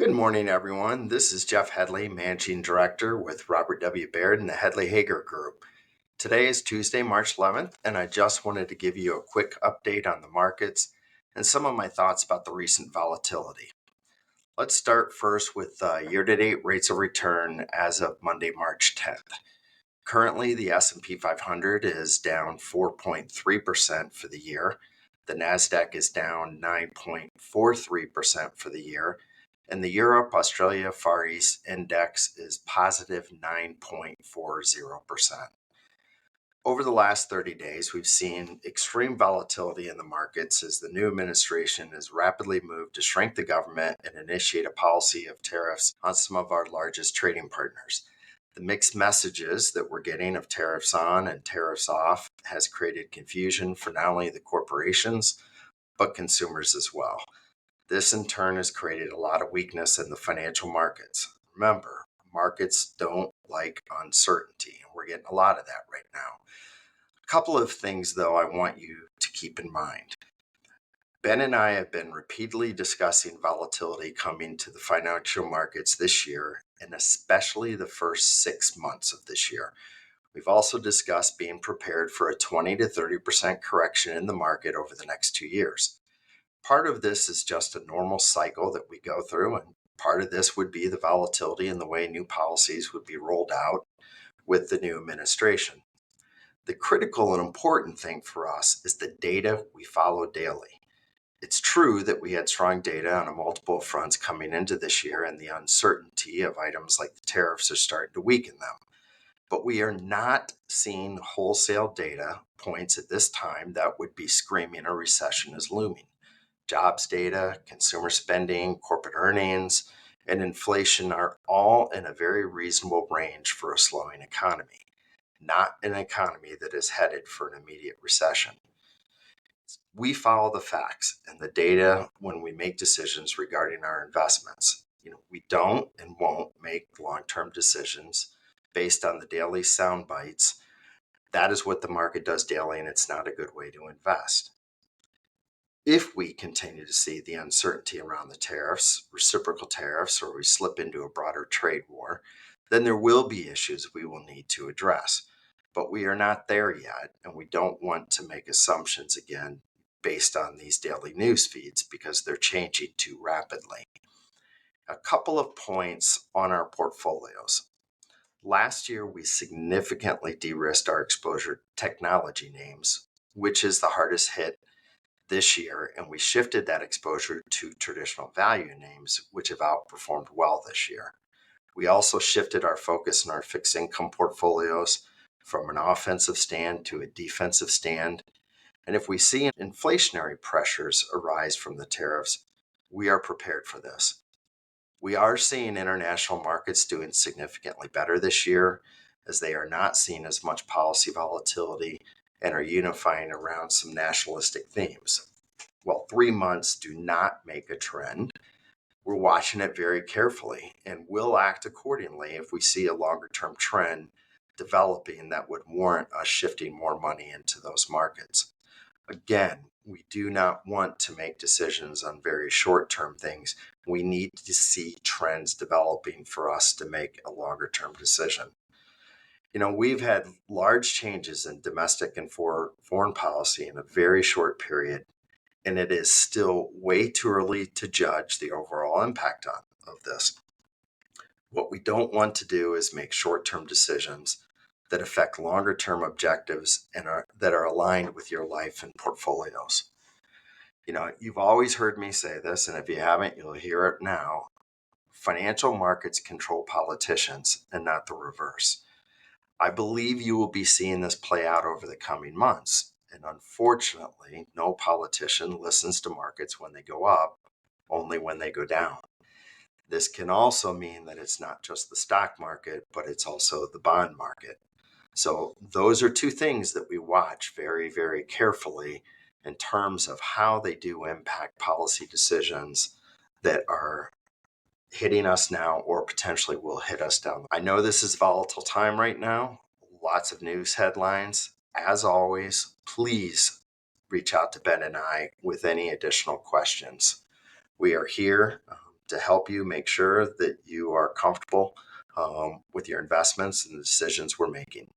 Good morning, everyone. This is Jeff Hedley, Managing Director with Robert W. Baird and the Hedley Hoeger Group. Today is Tuesday, March 11th, and I just wanted to give you a quick update on the markets and some of my thoughts about the recent volatility. Let's start first with year-to-date rates of return as of Monday, March 10th. Currently, the S&P 500 is down 4.3% for the year. The NASDAQ is down 9.43% for the year. And the Europe, Australia, Far East Index is positive 9.40%. Over the last 30 days, we've seen extreme volatility in the markets as the new administration has rapidly moved to shrink the government and initiate a policy of tariffs on some of our largest trading partners. The mixed messages that we're getting of tariffs on and tariffs off has created confusion for not only the corporations, but consumers as well. This in turn has created a lot of weakness in the financial markets. Remember, markets don't like uncertainty. We're getting a lot of that right now. A couple of things, though, I want you to keep in mind. Ben and I have been repeatedly discussing volatility coming to the financial markets this year, and especially the first 6 months of this year. We've also discussed being prepared for a 20 to 30% correction in the market over the next 2 years. Part of this is just a normal cycle that we go through, and part of this would be the volatility in the way new policies would be rolled out with the new administration. The critical and important thing for us is the data we follow daily. It's true that we had strong data on multiple fronts coming into this year, and the uncertainty of items like the tariffs are starting to weaken them. But we are not seeing wholesale data points at this time that would be screaming a recession is looming. Jobs data, consumer spending, corporate earnings, and inflation are all in a very reasonable range for a slowing economy, not an economy that is headed for an immediate recession. We follow the facts and the data when we make decisions regarding our investments. We don't and won't make long-term decisions based on the daily sound bites. That is what the market does daily, and it's not a good way to invest. If we continue to see the uncertainty around the tariffs, reciprocal tariffs, or we slip into a broader trade war, then there will be issues we will need to address. But we are not there yet, and we don't want to make assumptions again based on these daily news feeds because they're changing too rapidly. A couple of points on our portfolios. Last year, we significantly de-risked our exposure to technology names, which is the hardest hit this year, and we shifted that exposure to traditional value names, which have outperformed well this year. We also shifted our focus in our fixed income portfolios from an offensive stand to a defensive stand. And if we see inflationary pressures arise from the tariffs, we are prepared for this. We are seeing international markets doing significantly better this year as they are not seeing as much policy volatility and are unifying around some nationalistic themes. While 3 months do not make a trend, we're watching it very carefully and will act accordingly if we see a longer-term trend developing that would warrant us shifting more money into those markets. Again, we do not want to make decisions on very short-term things. We need to see trends developing for us to make a longer-term decision. We've had large changes in domestic and foreign policy in a very short period, and it is still way too early to judge the overall impact of this. What we don't want to do is make short-term decisions that affect longer-term objectives and that are aligned with your life and portfolios. You've always heard me say this, and if you haven't, you'll hear it now. Financial markets control politicians and not the reverse. I believe you will be seeing this play out over the coming months. And unfortunately, no politician listens to markets when they go up, only when they go down. This can also mean that it's not just the stock market, but it's also the bond market. So those are two things that we watch very, very carefully in terms of how they do impact policy decisions that are hitting us now or potentially will hit us down. I know this is a volatile time right now, lots of news headlines. As always, please reach out to Ben and I with any additional questions. We are here to help you make sure that you are comfortable with your investments and the decisions we're making.